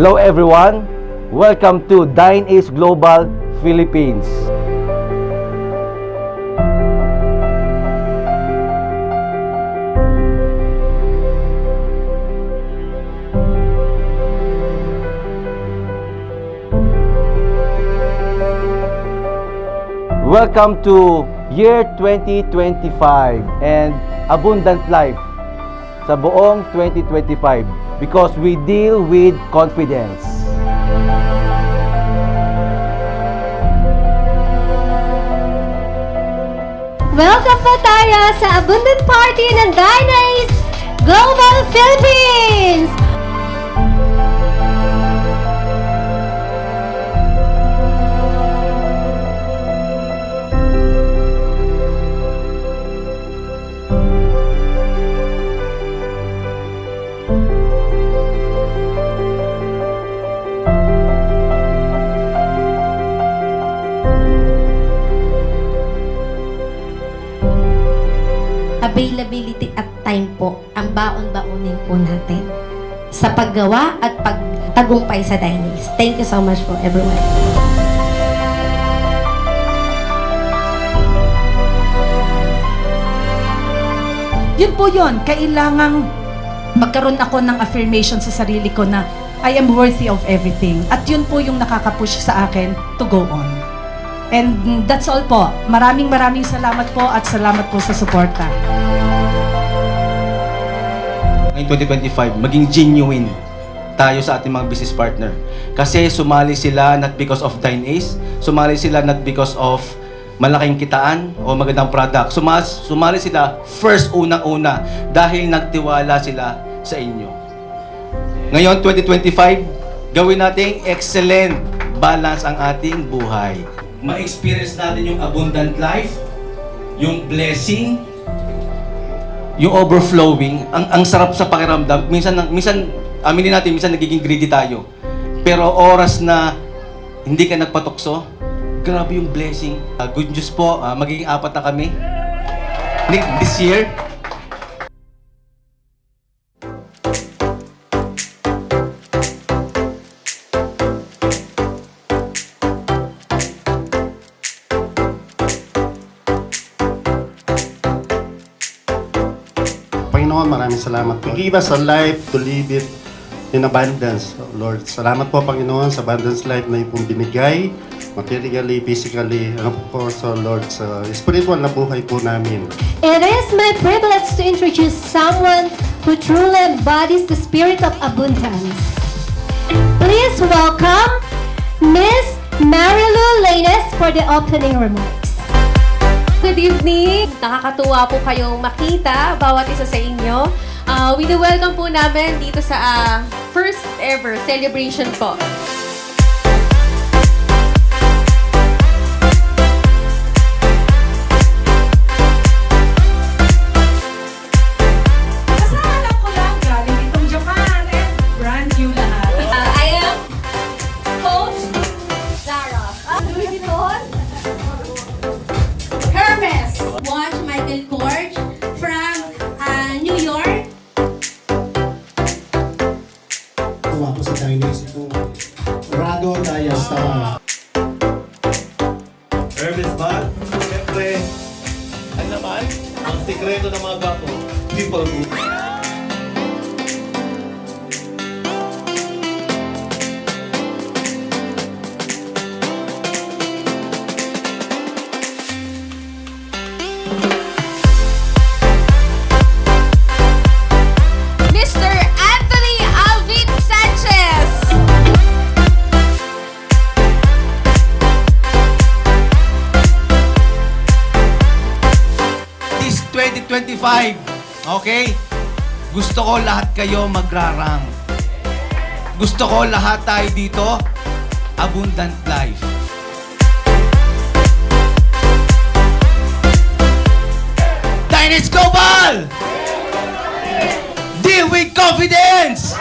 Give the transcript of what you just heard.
Hello everyone, welcome to Dine Ace Global Philippines. Welcome to year 2025 and abundant life sa buong 2025 because we deal with confidence. Welcome po tayo sa Abundant Party ng Dine Ace Global Philippines! Availability at time po ang baon-baonin po natin sa paggawa at pagtagumpay sa Dine Ace. Thank you so much po everyone. Yun po yun, kailangang magkaroon ako ng affirmation sa sarili ko na I am worthy of everything. At yun po yung nakaka-push sa akin to go on. And that's all po. Maraming salamat po at salamat po sa suporta. Ngayong 2025, maging genuine tayo sa ating mga business partner. Kasi sumali sila not because of Dine Ace, sumali sila not because of malaking kitaan o magandang product. Sumali sila first unang-una dahil nagtiwala sila sa inyo. Ngayon, 2025, gawin nating excellent balance ang ating buhay. Ma-experience natin yung abundant life, yung blessing, yung overflowing. Ang sarap sa pakiramdam. Minsan aminin natin, minsan nagiging greedy tayo. Pero oras na hindi ka nagpatukso, grabe yung blessing. Good news po, magiging 4 na kami this year. Panginoon, maraming salamat po. Give us a life to live it in abundance, Lord. Salamat po, Panginoon, sa abundance life na iyong binigay, materially, physically, ano po, so Lord, sa spiritual na buhay po namin. It is my privilege to introduce someone who truly embodies the spirit of abundance. Please welcome Miss Marilu Lanes for the opening remarks. Good evening! Nakakatuwa po kayong makita, bawat isa sa inyo. Wini-welcome po namin dito sa first ever celebration po. Kasalanan ko lang, galing itong Japan and brand new lahat. I am Coach Zara. Louis Vuitton. Hermes. Watch Michael Kors from New York. Tuwa ko sa Dine Ace ito. Rado dahil sa Hermes bag, siyempre, ano naman, ang sikreto ng mga gapo, people group. Mr. Anthony Alvin Sanchez. This 2025, okay? Gusto ko lahat kayo magrarang. Gusto ko lahat tayo dito, abundant life. Dine Ace Global! Deal with confidence!